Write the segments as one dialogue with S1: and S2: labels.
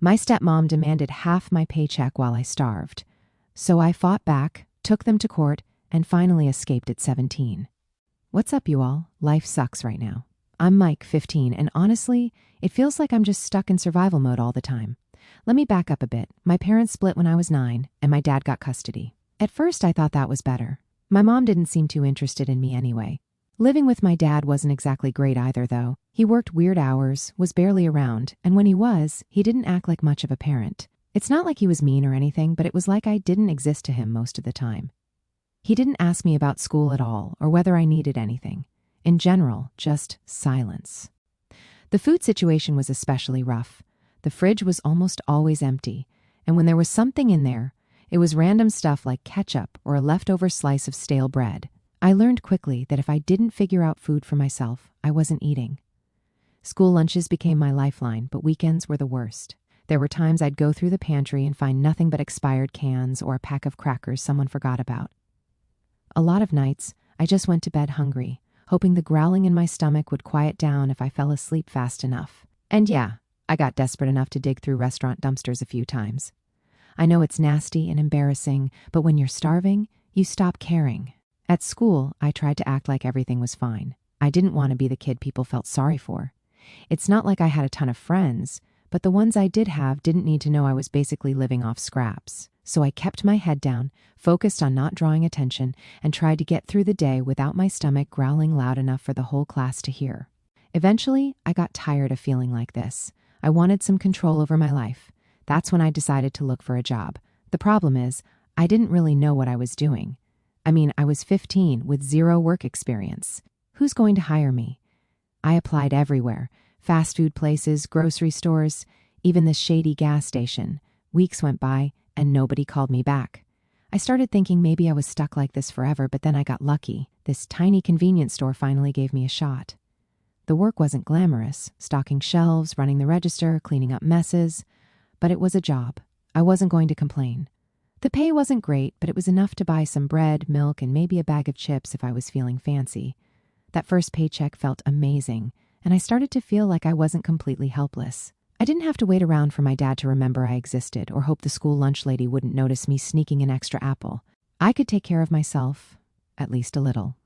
S1: My stepmom demanded half my paycheck while I starved. So I fought back, took them to court, and finally escaped at 17. What's up, you all? Life sucks right now. I'm Mike, 15, and honestly, it feels like I'm just stuck in survival mode all the time. Let me back up a bit. My parents split when I was 9, and my dad got custody. At first, I thought that was better. My mom didn't seem too interested in me anyway. Living with my dad wasn't exactly great either, though. He worked weird hours, was barely around, and when he was, he didn't act like much of a parent. It's not like he was mean or anything, but it was like I didn't exist to him most of the time. He didn't ask me about school at all or whether I needed anything. In general, just silence. The food situation was especially rough. The fridge was almost always empty, and when there was something in there, it was random stuff like ketchup or a leftover slice of stale bread. I learned quickly that if I didn't figure out food for myself, I wasn't eating. School lunches became my lifeline, but weekends were the worst. There were times I'd go through the pantry and find nothing but expired cans or a pack of crackers someone forgot about. A lot of nights, I just went to bed hungry, hoping the growling in my stomach would quiet down if I fell asleep fast enough. And yeah, I got desperate enough to dig through restaurant dumpsters a few times. I know it's nasty and embarrassing, but when you're starving, you stop caring. At school, I tried to act like everything was fine. I didn't want to be the kid people felt sorry for. It's not like I had a ton of friends, but the ones I did have didn't need to know I was basically living off scraps. So I kept my head down, focused on not drawing attention, and tried to get through the day without my stomach growling loud enough for the whole class to hear. Eventually, I got tired of feeling like this. I wanted some control over my life. That's when I decided to look for a job. The problem is, I didn't really know what I was doing. I was 15 with 0 work experience. Who's going to hire me? I applied everywhere. Fast food places, grocery stores, even the shady gas station. Weeks went by, and nobody called me back. I started thinking maybe I was stuck like this forever, but then I got lucky. This tiny convenience store finally gave me a shot. The work wasn't glamorous, stocking shelves, running the register, cleaning up messes, but it was a job. I wasn't going to complain. The pay wasn't great, but it was enough to buy some bread, milk, and maybe a bag of chips if I was feeling fancy. That first paycheck felt amazing, and I started to feel like I wasn't completely helpless. I didn't have to wait around for my dad to remember I existed or hope the school lunch lady wouldn't notice me sneaking an extra apple. I could take care of myself, at least a little.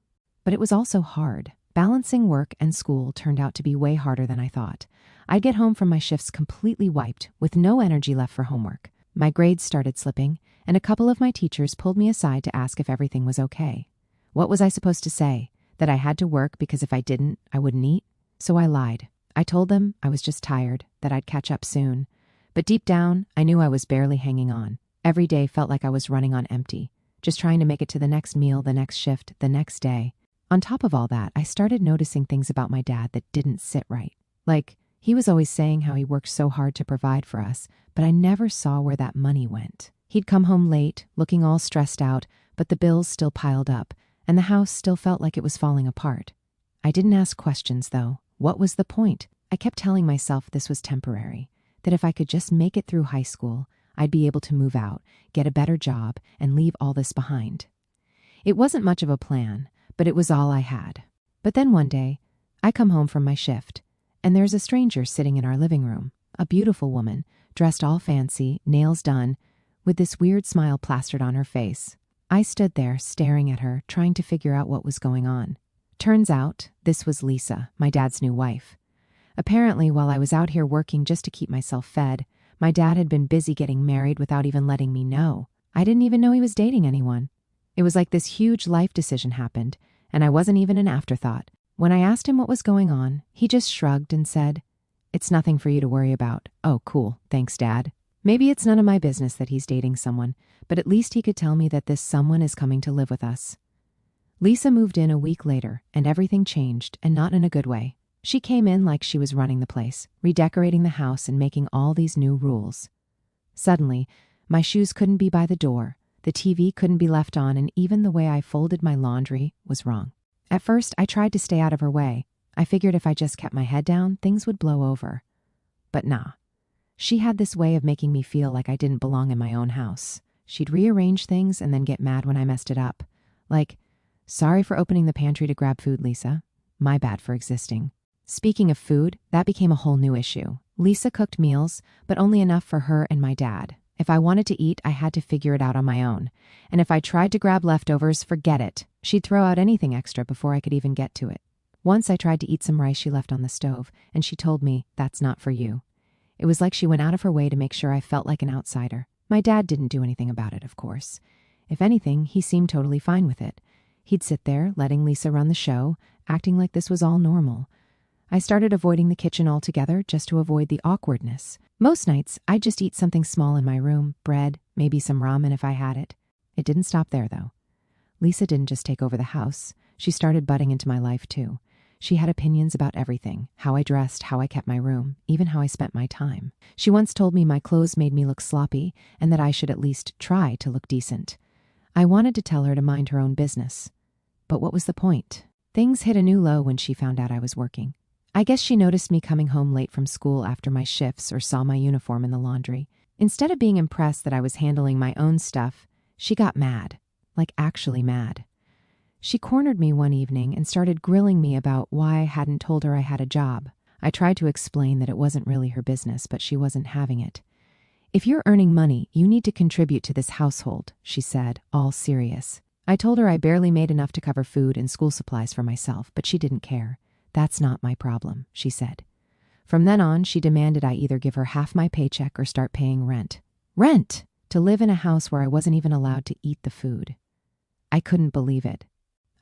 S1: But it was also hard. Balancing work and school turned out to be way harder than I thought. I'd get home from my shifts completely wiped, with no energy left for homework. My grades started slipping, and a couple of my teachers pulled me aside to ask if everything was okay. What was I supposed to say? That I had to work because if I didn't, I wouldn't eat? So I lied. I told them I was just tired, that I'd catch up soon. But deep down, I knew I was barely hanging on. Every day felt like I was running on empty, just trying to make it to the next meal, the next shift, the next day. On top of all that, I started noticing things about my dad that didn't sit right. Like, he was always saying how he worked so hard to provide for us, but I never saw where that money went. He'd come home late, looking all stressed out, but the bills still piled up, and the house still felt like it was falling apart. I didn't ask questions, though. What was the point? I kept telling myself this was temporary, that if I could just make it through high school, I'd be able to move out, get a better job, and leave all this behind. It wasn't much of a plan, but it was all I had. But then one day, I come home from my shift, and there's a stranger sitting in our living room, a beautiful woman, dressed all fancy, nails done, with this weird smile plastered on her face. I stood there staring at her, trying to figure out what was going on. Turns out, this was Lisa, my dad's new wife. Apparently, while I was out here working just to keep myself fed, my dad had been busy getting married without even letting me know. I didn't even know he was dating anyone. It was like this huge life decision happened, and I wasn't even an afterthought. When I asked him what was going on, he just shrugged and said, "It's nothing for you to worry about." Oh, cool. Thanks, Dad. Maybe it's none of my business that he's dating someone, but at least he could tell me that this someone is coming to live with us. Lisa moved in a week later, and everything changed, and not in a good way. She came in like she was running the place, redecorating the house and making all these new rules. Suddenly, my shoes couldn't be by the door, the TV couldn't be left on, and even the way I folded my laundry was wrong. At first, I tried to stay out of her way. I figured if I just kept my head down, things would blow over. But nah. She had this way of making me feel like I didn't belong in my own house. She'd rearrange things and then get mad when I messed it up. Like, "Sorry for opening the pantry to grab food, Lisa. My bad for existing." Speaking of food, that became a whole new issue. Lisa cooked meals, but only enough for her and my dad. If I wanted to eat, I had to figure it out on my own. And if I tried to grab leftovers, forget it. She'd throw out anything extra before I could even get to it. Once I tried to eat some rice she left on the stove, and she told me, "That's not for you." It was like she went out of her way to make sure I felt like an outsider. My dad didn't do anything about it, of course. If anything, he seemed totally fine with it. He'd sit there, letting Lisa run the show, acting like this was all normal. I started avoiding the kitchen altogether just to avoid the awkwardness. Most nights, I'd just eat something small in my room, bread, maybe some ramen if I had it. It didn't stop there, though. Lisa didn't just take over the house. She started butting into my life, too. She had opinions about everything, how I dressed, how I kept my room, even how I spent my time. She once told me my clothes made me look sloppy and that I should at least try to look decent. I wanted to tell her to mind her own business. But what was the point? Things hit a new low when she found out I was working. I guess she noticed me coming home late from school after my shifts or saw my uniform in the laundry. Instead of being impressed that I was handling my own stuff, she got mad, like actually mad. She cornered me one evening and started grilling me about why I hadn't told her I had a job. I tried to explain that it wasn't really her business, but she wasn't having it. "If you're earning money, you need to contribute to this household," she said, all serious. I told her I barely made enough to cover food and school supplies for myself, but she didn't care. "That's not my problem," she said. From then on, she demanded I either give her half my paycheck or start paying rent. Rent! To live in a house where I wasn't even allowed to eat the food. I couldn't believe it.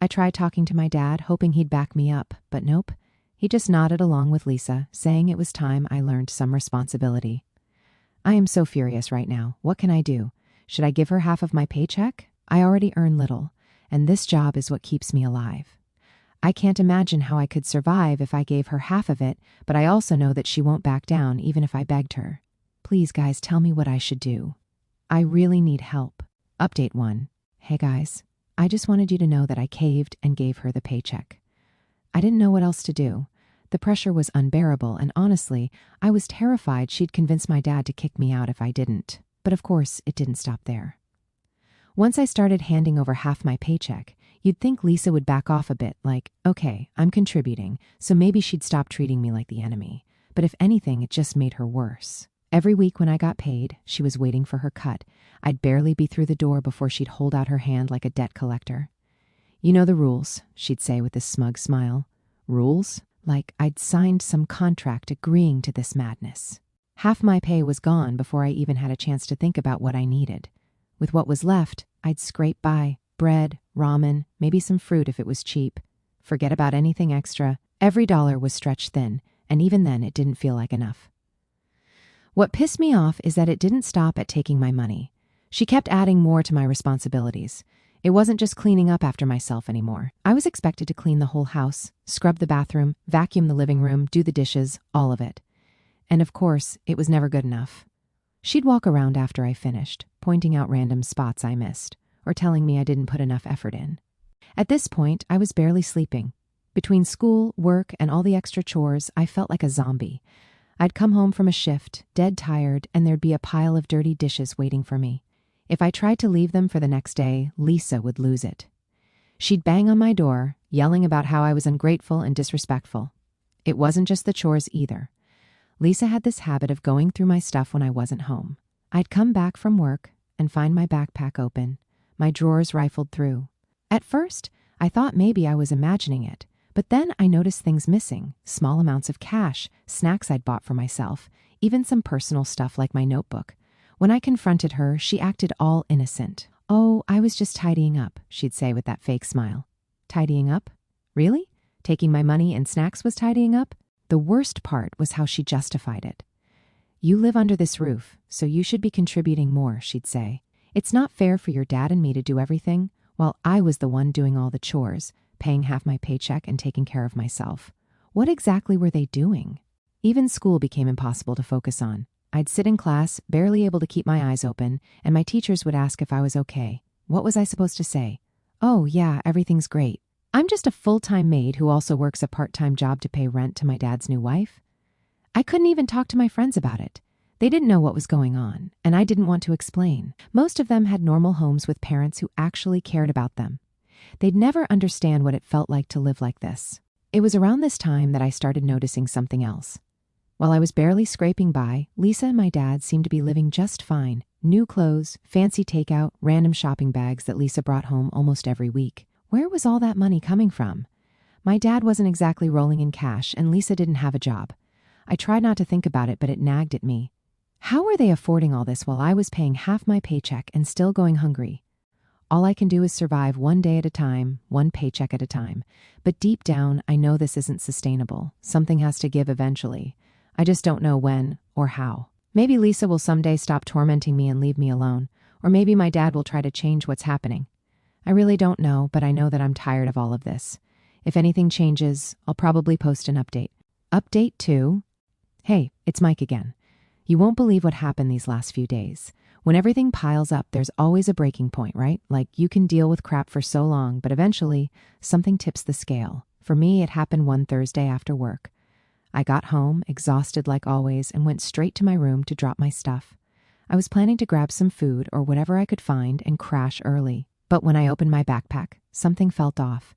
S1: I tried talking to my dad, hoping he'd back me up, but nope. He just nodded along with Lisa, saying it was time I learned some responsibility. I am so furious right now. What can I do? Should I give her half of my paycheck? I already earn little, and this job is what keeps me alive. I can't imagine how I could survive if I gave her half of it, but I also know that she won't back down even if I begged her. Please, guys, tell me what I should do. I really need help. Update 1. Hey, guys. I just wanted you to know that I caved and gave her the paycheck. I didn't know what else to do. The pressure was unbearable, and honestly, I was terrified she'd convince my dad to kick me out if I didn't. But of course, it didn't stop there. Once I started handing over half my paycheck, you'd think Lisa would back off a bit, like, okay, I'm contributing, so maybe she'd stop treating me like the enemy. But if anything, it just made her worse. Every week when I got paid, she was waiting for her cut. I'd barely be through the door before she'd hold out her hand like a debt collector. "You know the rules," she'd say with a smug smile. Rules? Like I'd signed some contract agreeing to this madness. Half my pay was gone before I even had a chance to think about what I needed. With what was left, I'd scrape by. Bread, ramen, maybe some fruit if it was cheap. Forget about anything extra. Every dollar was stretched thin, and even then it didn't feel like enough. What pissed me off is that it didn't stop at taking my money. She kept adding more to my responsibilities. It wasn't just cleaning up after myself anymore. I was expected to clean the whole house, scrub the bathroom, vacuum the living room, do the dishes, all of it. And of course, it was never good enough. She'd walk around after I finished, pointing out random spots I missed, or telling me I didn't put enough effort in. At this point, I was barely sleeping. Between school, work, and all the extra chores, I felt like a zombie. I'd come home from a shift, dead tired, and there'd be a pile of dirty dishes waiting for me. If I tried to leave them for the next day, Lisa would lose it. She'd bang on my door, yelling about how I was ungrateful and disrespectful. It wasn't just the chores either. Lisa had this habit of going through my stuff when I wasn't home. I'd come back from work and find my backpack open, my drawers rifled through. At first, I thought maybe I was imagining it. But then I noticed things missing, small amounts of cash, snacks I'd bought for myself, even some personal stuff like my notebook. When I confronted her, she acted all innocent. "Oh, I was just tidying up," she'd say with that fake smile. Tidying up? Really? Taking my money and snacks was tidying up? The worst part was how she justified it. "You live under this roof, so you should be contributing more," she'd say. "It's not fair for your dad and me to do everything, while I was the one doing all the chores, paying half my paycheck and taking care of myself. What exactly were they doing?" Even school became impossible to focus on. I'd sit in class, barely able to keep my eyes open, and my teachers would ask if I was okay. What was I supposed to say? "Oh, yeah, everything's great. I'm just a full-time maid who also works a part-time job to pay rent to my dad's new wife." I couldn't even talk to my friends about it. They didn't know what was going on, and I didn't want to explain. Most of them had normal homes with parents who actually cared about them. They'd never understand what it felt like to live like this. It was around this time that I started noticing something else. While I was barely scraping by, Lisa and my dad seemed to be living just fine. New clothes, fancy takeout, random shopping bags that Lisa brought home almost every week. Where was all that money coming from? My dad wasn't exactly rolling in cash, and Lisa didn't have a job. I tried not to think about it, but it nagged at me. How were they affording all this while I was paying half my paycheck and still going hungry? All I can do is survive one day at a time, one paycheck at a time. But deep down, I know this isn't sustainable. Something has to give eventually. I just don't know when or how. Maybe Lisa will someday stop tormenting me and leave me alone. Or maybe my dad will try to change what's happening. I really don't know, but I know that I'm tired of all of this. If anything changes, I'll probably post an update. Update 2. Hey, it's Mike again. You won't believe what happened these last few days. When everything piles up, there's always a breaking point, right? Like you can deal with crap for so long, but eventually something tips the scale. For me, it happened one Thursday after work. I got home, exhausted like always, and went straight to my room to drop my stuff. I was planning to grab some food or whatever I could find and crash early. But when I opened my backpack, something felt off.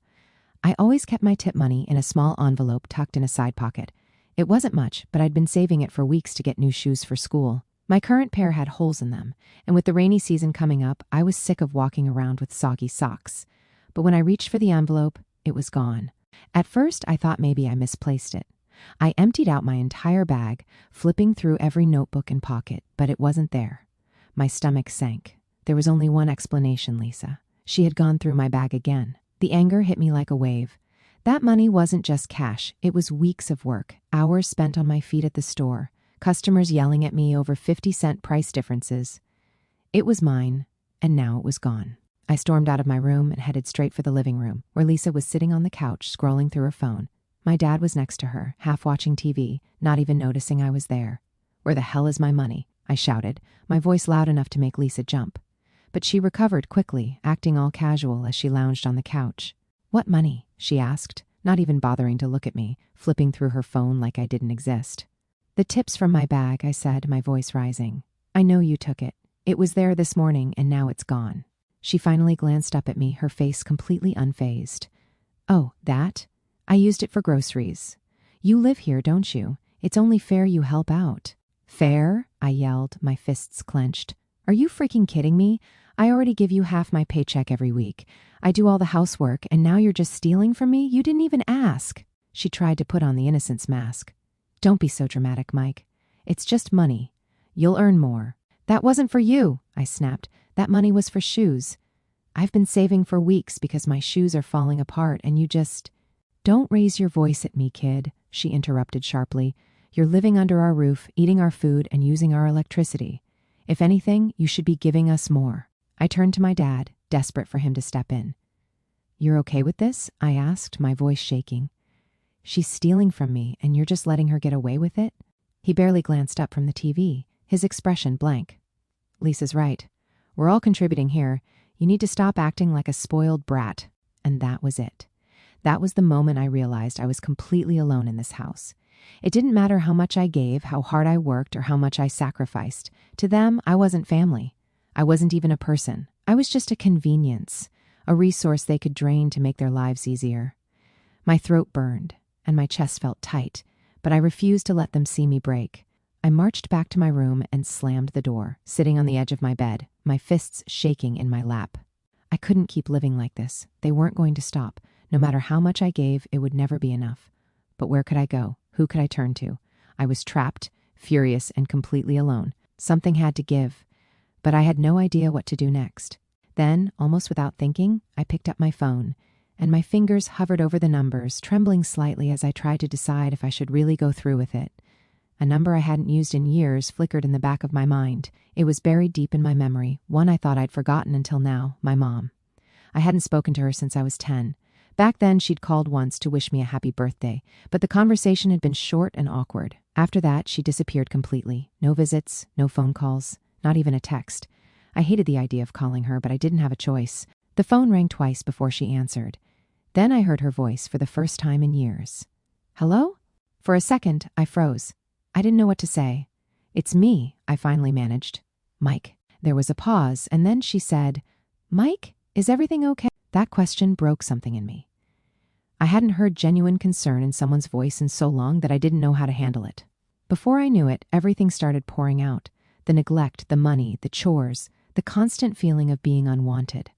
S1: I always kept my tip money in a small envelope tucked in a side pocket. It wasn't much, but I'd been saving it for weeks to get new shoes for school. My current pair had holes in them, and with the rainy season coming up, I was sick of walking around with soggy socks. But when I reached for the envelope, it was gone. At first, I thought maybe I misplaced it. I emptied out my entire bag, flipping through every notebook and pocket, but it wasn't there. My stomach sank. There was only one explanation, Lisa. She had gone through my bag again. The anger hit me like a wave. That money wasn't just cash. It was weeks of work, hours spent on my feet at the store, customers yelling at me over 50-cent price differences. It was mine, and now it was gone. I stormed out of my room and headed straight for the living room, where Lisa was sitting on the couch scrolling through her phone. My dad was next to her, half watching TV, not even noticing I was there. "Where the hell is my money?" I shouted, my voice loud enough to make Lisa jump. But she recovered quickly, acting all casual as she lounged on the couch. "What money?" she asked, not even bothering to look at me, flipping through her phone like I didn't exist. "The tips from my bag," I said, my voice rising. "I know you took it. It was there this morning, and now it's gone." She finally glanced up at me, her face completely unfazed. "Oh, that? I used it for groceries. You live here, don't you? It's only fair you help out." "Fair?" I yelled, my fists clenched. "Are you freaking kidding me? I already give you half my paycheck every week. I do all the housework, and now you're just stealing from me? You didn't even ask." She tried to put on the innocence mask. "Don't be so dramatic, Mike. It's just money. You'll earn more." "That wasn't for you," I snapped. "That money was for shoes. I've been saving for weeks because my shoes are falling apart, and you just—" "Don't raise your voice at me, kid," she interrupted sharply. "You're living under our roof, eating our food, and using our electricity. If anything, you should be giving us more." I turned to my dad, desperate for him to step in. "You're okay with this?" I asked, my voice shaking. "She's stealing from me, and you're just letting her get away with it?" He barely glanced up from the TV, his expression blank. "Lisa's right. We're all contributing here. You need to stop acting like a spoiled brat." And that was it. That was the moment I realized I was completely alone in this house. It didn't matter how much I gave, how hard I worked, or how much I sacrificed. To them, I wasn't family. I wasn't even a person. I was just a convenience, a resource they could drain to make their lives easier. My throat burned, and my chest felt tight, but I refused to let them see me break. I marched back to my room and slammed the door, sitting on the edge of my bed, my fists shaking in my lap. I couldn't keep living like this. They weren't going to stop. No matter how much I gave, it would never be enough. But where could I go? Who could I turn to? I was trapped, furious, and completely alone. Something had to give, but I had no idea what to do next. Then, almost without thinking, I picked up my phone, and my fingers hovered over the numbers, trembling slightly as I tried to decide if I should really go through with it. A number I hadn't used in years flickered in the back of my mind. It was buried deep in my memory, one I thought I'd forgotten until now, my mom. I hadn't spoken to her since I was 10. Back then, she'd called once to wish me a happy birthday, but the conversation had been short and awkward. After that, she disappeared completely. No visits, no phone calls, not even a text. I hated the idea of calling her, but I didn't have a choice. The phone rang twice before she answered. Then I heard her voice for the first time in years. "Hello?" For a second, I froze. I didn't know what to say. "It's me," I finally managed. "Mike." There was a pause, and then she said, "Mike, is everything okay?" That question broke something in me. I hadn't heard genuine concern in someone's voice in so long that I didn't know how to handle it. Before I knew it, everything started pouring out. The neglect, the money, the chores, the constant feeling of being unwanted.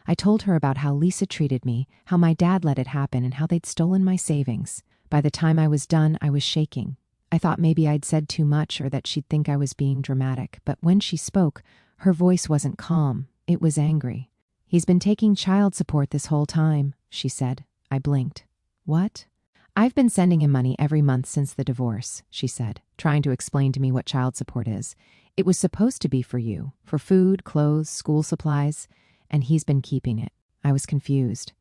S1: I told her about how Lisa treated me, how my dad let it happen, and how they'd stolen my savings. By the time I was done, I was shaking. I thought maybe I'd said too much or that she'd think I was being dramatic, but when she spoke, her voice wasn't calm, it was angry. "He's been taking child support this whole time," she said. I blinked. "What?" "I've been sending him money every month since the divorce," she said, trying to explain to me what child support is. "It was supposed to be for you, for food, clothes, school supplies, and he's been keeping it." I was confused.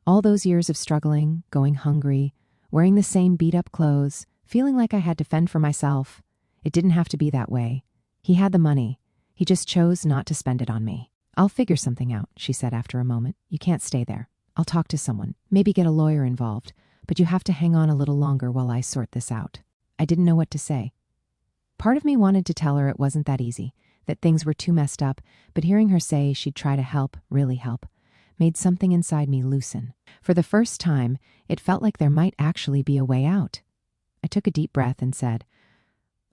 S1: All those years of struggling, going hungry, wearing the same beat-up clothes, feeling like I had to fend for myself. It didn't have to be that way. He had the money. He just chose not to spend it on me. "I'll figure something out," she said after a moment. "You can't stay there. I'll talk to someone, maybe get a lawyer involved, but you have to hang on a little longer while I sort this out." I didn't know what to say. Part of me wanted to tell her it wasn't that easy, that things were too messed up, but hearing her say she'd try to help, really help, made something inside me loosen. For the first time, it felt like there might actually be a way out. I took a deep breath and said,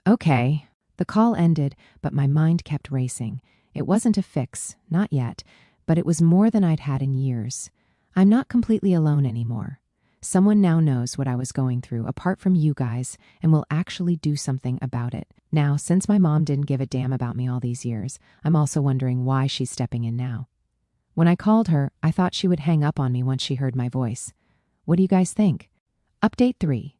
S1: "Okay." The call ended, but my mind kept racing. It wasn't a fix, not yet, but it was more than I'd had in years. I'm not completely alone anymore. Someone now knows what I was going through, apart from you guys, and will actually do something about it. Now, since my mom didn't give a damn about me all these years, I'm also wondering why she's stepping in now. When I called her, I thought she would hang up on me once she heard my voice. What do you guys think? Update 3.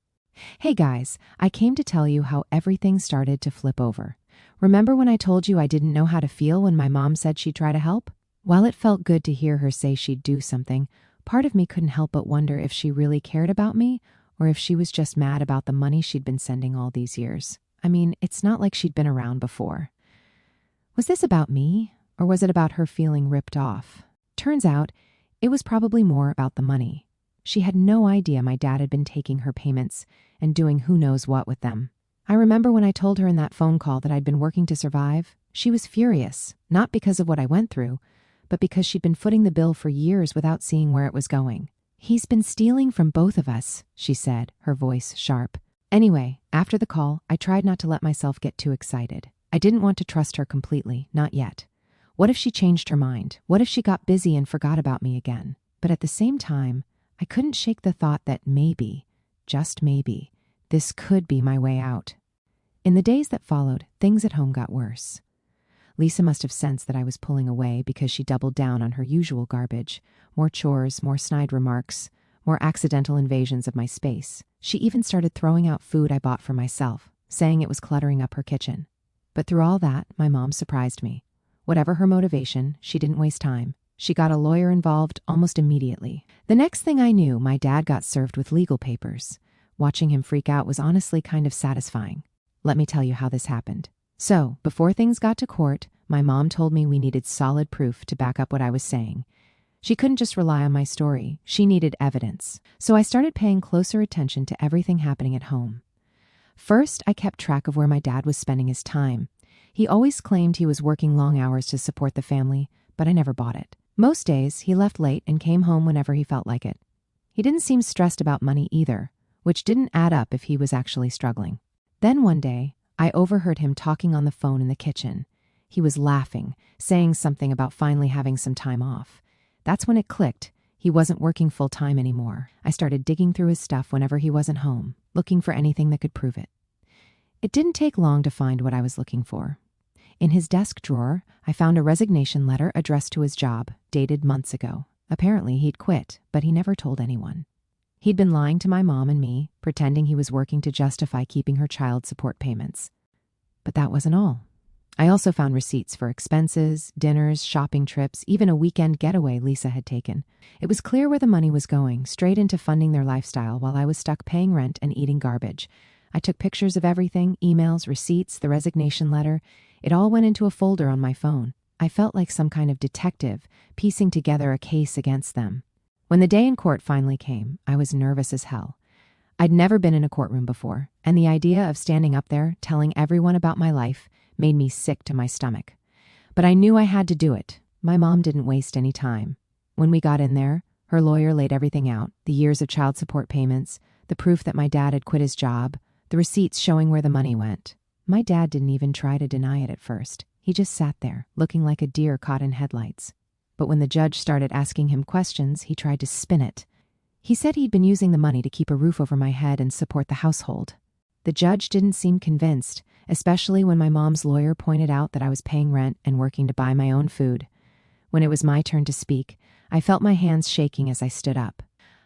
S1: Hey guys, I came to tell you how everything started to flip over. Remember when I told you I didn't know how to feel when my mom said she'd try to help? While it felt good to hear her say she'd do something, part of me couldn't help but wonder if she really cared about me or if she was just mad about the money she'd been sending all these years. I mean, it's not like she'd been around before. Was this about me, or was it about her feeling ripped off? Turns out, it was probably more about the money. She had no idea my dad had been taking her payments and doing who knows what with them. I remember when I told her in that phone call that I'd been working to survive, she was furious, not because of what I went through, but because she'd been footing the bill for years without seeing where it was going. "He's been stealing from both of us," she said, her voice sharp. Anyway, after the call, I tried not to let myself get too excited. I didn't want to trust her completely, not yet. What if she changed her mind? What if she got busy and forgot about me again? But at the same time, I couldn't shake the thought that maybe, just maybe, this could be my way out. In the days that followed, things at home got worse. Lisa must have sensed that I was pulling away because she doubled down on her usual garbage. More chores, more snide remarks, more accidental invasions of my space. She even started throwing out food I bought for myself, saying it was cluttering up her kitchen. But through all that, my mom surprised me. Whatever her motivation, she didn't waste time. She got a lawyer involved almost immediately. The next thing I knew, my dad got served with legal papers. Watching him freak out was honestly kind of satisfying. Let me tell you how this happened. So, before things got to court, my mom told me we needed solid proof to back up what I was saying. She couldn't just rely on my story. She needed evidence. So I started paying closer attention to everything happening at home. First, I kept track of where my dad was spending his time. He always claimed he was working long hours to support the family, but I never bought it. Most days, he left late and came home whenever he felt like it. He didn't seem stressed about money either, which didn't add up if he was actually struggling. Then one day, I overheard him talking on the phone in the kitchen. He was laughing, saying something about finally having some time off. That's when it clicked. He wasn't working full-time anymore. I started digging through his stuff whenever he wasn't home, looking for anything that could prove it. It didn't take long to find what I was looking for. In his desk drawer, I found a resignation letter addressed to his job, dated months ago. Apparently, he'd quit, but he never told anyone. He'd been lying to my mom and me, pretending he was working to justify keeping her child support payments. But that wasn't all. I also found receipts for expenses, dinners, shopping trips, even a weekend getaway Lisa had taken. It was clear where the money was going, straight into funding their lifestyle while I was stuck paying rent and eating garbage. I took pictures of everything, emails, receipts, the resignation letter. It all went into a folder on my phone. I felt like some kind of detective, piecing together a case against them. When the day in court finally came, I was nervous as hell. I'd never been in a courtroom before, and the idea of standing up there, telling everyone about my life, made me sick to my stomach. But I knew I had to do it. My mom didn't waste any time. When we got in there, her lawyer laid everything out, the years of child support payments, the proof that my dad had quit his job, the receipts showing where the money went. My dad didn't even try to deny it at first. He just sat there, looking like a deer caught in headlights. But when the judge started asking him questions, he tried to spin it. He said he'd been using the money to keep a roof over my head and support the household. The judge didn't seem convinced, especially when my mom's lawyer pointed out that I was paying rent and working to buy my own food. When it was my turn to speak, I felt my hands shaking as I stood up.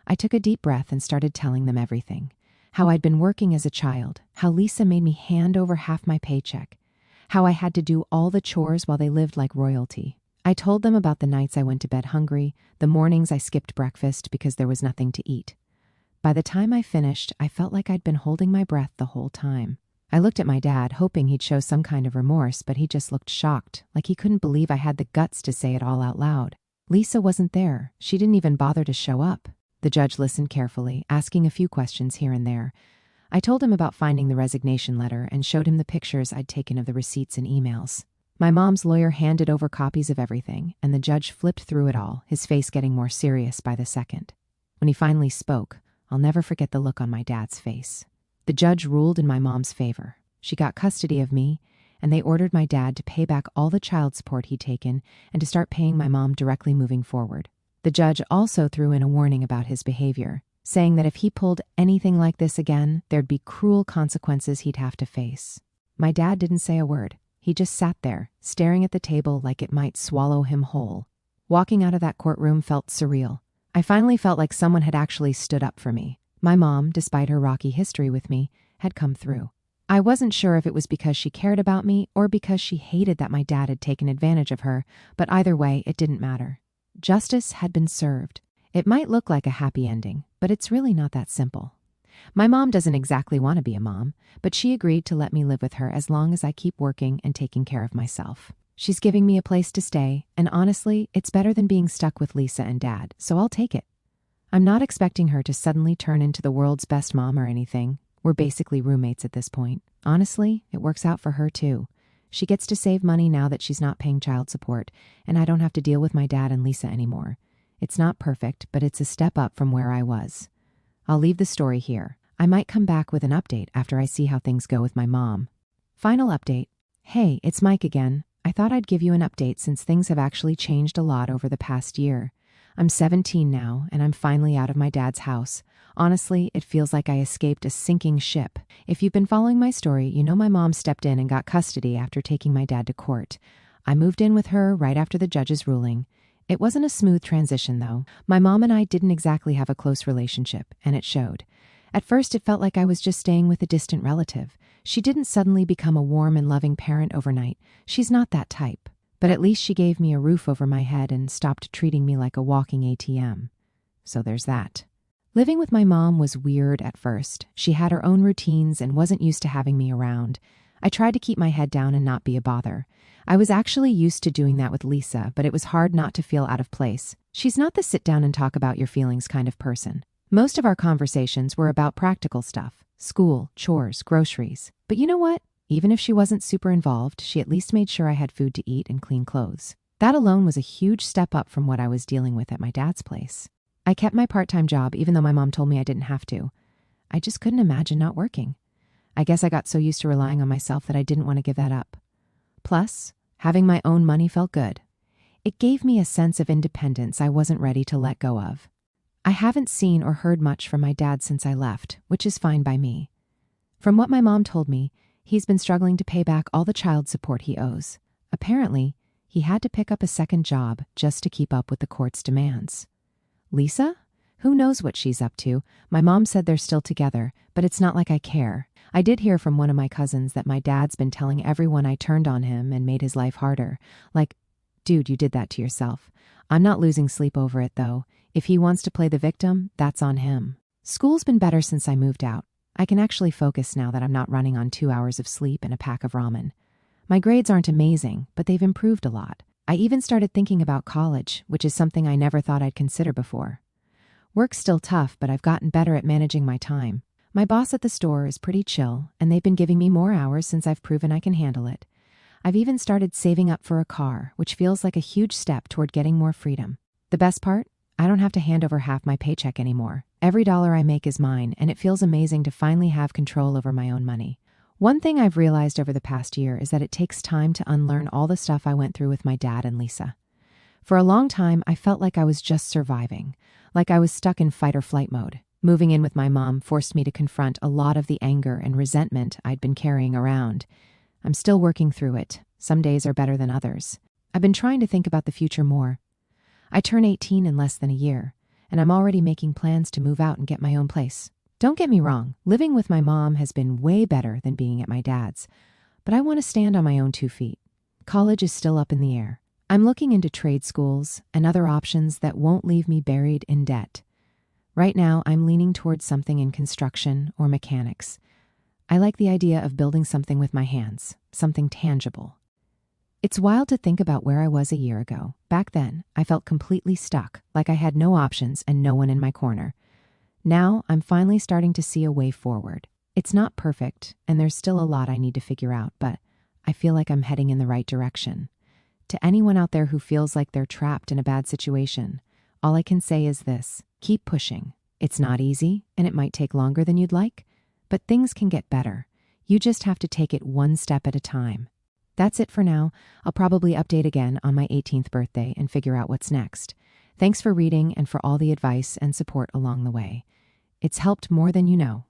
S1: I took a deep breath and started telling them everything. How I'd been working as a child, how Lisa made me hand over half my paycheck, how I had to do all the chores while they lived like royalty. I told them about the nights I went to bed hungry, the mornings I skipped breakfast because there was nothing to eat. By the time I finished, I felt like I'd been holding my breath the whole time. I looked at my dad, hoping he'd show some kind of remorse, but he just looked shocked, like he couldn't believe I had the guts to say it all out loud. Lisa wasn't there. She didn't even bother to show up. The judge listened carefully, asking a few questions here and there. I told him about finding the resignation letter and showed him the pictures I'd taken of the receipts and emails. My mom's lawyer handed over copies of everything, and the judge flipped through it all, his face getting more serious by the second. When he finally spoke, I'll never forget the look on my dad's face. The judge ruled in my mom's favor. She got custody of me, and they ordered my dad to pay back all the child support he'd taken and to start paying my mom directly moving forward. The judge also threw in a warning about his behavior, saying that if he pulled anything like this again, there'd be cruel consequences he'd have to face. My dad didn't say a word. He just sat there, staring at the table like it might swallow him whole. Walking out of that courtroom felt surreal. I finally felt like someone had actually stood up for me. My mom, despite her rocky history with me, had come through. I wasn't sure if it was because she cared about me or because she hated that my dad had taken advantage of her, but either way, it didn't matter. Justice had been served. It might look like a happy ending, but it's really not that simple. My mom doesn't exactly want to be a mom, but she agreed to let me live with her as long as I keep working and taking care of myself. She's giving me a place to stay, and honestly, it's better than being stuck with Lisa and Dad, so I'll take it. I'm not expecting her to suddenly turn into the world's best mom or anything. We're basically roommates at this point. Honestly, it works out for her too. She gets to save money now that she's not paying child support, and I don't have to deal with my dad and Lisa anymore. It's not perfect, but it's a step up from where I was. I'll leave the story here. I might come back with an update after I see how things go with my mom. Final update. Hey, it's Mike again. I thought I'd give you an update since things have actually changed a lot over the past year. I'm 17 now, and I'm finally out of my dad's house. Honestly, it feels like I escaped a sinking ship. If you've been following my story, you know my mom stepped in and got custody after taking my dad to court. I moved in with her right after the judge's ruling. It wasn't a smooth transition, though. My mom and I didn't exactly have a close relationship, and it showed. At first, it felt like I was just staying with a distant relative. She didn't suddenly become a warm and loving parent overnight. She's not that type. But at least she gave me a roof over my head and stopped treating me like a walking ATM. So there's that. Living with my mom was weird at first. She had her own routines and wasn't used to having me around. I tried to keep my head down and not be a bother. I was actually used to doing that with Lisa, but it was hard not to feel out of place. She's not the sit down and talk about your feelings kind of person. Most of our conversations were about practical stuff, school, chores, groceries. But you know what? Even if she wasn't super involved, she at least made sure I had food to eat and clean clothes. That alone was a huge step up from what I was dealing with at my dad's place. I kept my part-time job even though my mom told me I didn't have to. I just couldn't imagine not working. I guess I got so used to relying on myself that I didn't want to give that up. Plus, having my own money felt good. It gave me a sense of independence I wasn't ready to let go of. I haven't seen or heard much from my dad since I left, which is fine by me. From what my mom told me, he's been struggling to pay back all the child support he owes. Apparently, he had to pick up a second job just to keep up with the court's demands. Lisa? Who knows what she's up to? My mom said they're still together, but it's not like I care. I did hear from one of my cousins that my dad's been telling everyone I turned on him and made his life harder. Like, dude, you did that to yourself. I'm not losing sleep over it, though. If he wants to play the victim, that's on him. School's been better since I moved out. I can actually focus now that I'm not running on 2 hours of sleep and a pack of ramen. My grades aren't amazing, but they've improved a lot. I even started thinking about college, which is something I never thought I'd consider before. Work's still tough, but I've gotten better at managing my time. My boss at the store is pretty chill, and they've been giving me more hours since I've proven I can handle it. I've even started saving up for a car, which feels like a huge step toward getting more freedom. The best part? I don't have to hand over half my paycheck anymore. Every dollar I make is mine, and it feels amazing to finally have control over my own money. One thing I've realized over the past year is that it takes time to unlearn all the stuff I went through with my dad and Lisa. For a long time, I felt like I was just surviving, like I was stuck in fight or flight mode. Moving in with my mom forced me to confront a lot of the anger and resentment I'd been carrying around. I'm still working through it. Some days are better than others. I've been trying to think about the future more. I turn 18 in less than a year, and I'm already making plans to move out and get my own place. Don't get me wrong, living with my mom has been way better than being at my dad's, but I want to stand on my own 2 feet. College is still up in the air. I'm looking into trade schools and other options that won't leave me buried in debt. Right now, I'm leaning towards something in construction or mechanics. I like the idea of building something with my hands, something tangible. It's wild to think about where I was a year ago. Back then, I felt completely stuck, like I had no options and no one in my corner. Now, I'm finally starting to see a way forward. It's not perfect, and there's still a lot I need to figure out, but I feel like I'm heading in the right direction. To anyone out there who feels like they're trapped in a bad situation, all I can say is this: keep pushing. It's not easy, and it might take longer than you'd like, but things can get better. You just have to take it one step at a time. That's it for now. I'll probably update again on my 18th birthday and figure out what's next. Thanks for reading and for all the advice and support along the way. It's helped more than you know.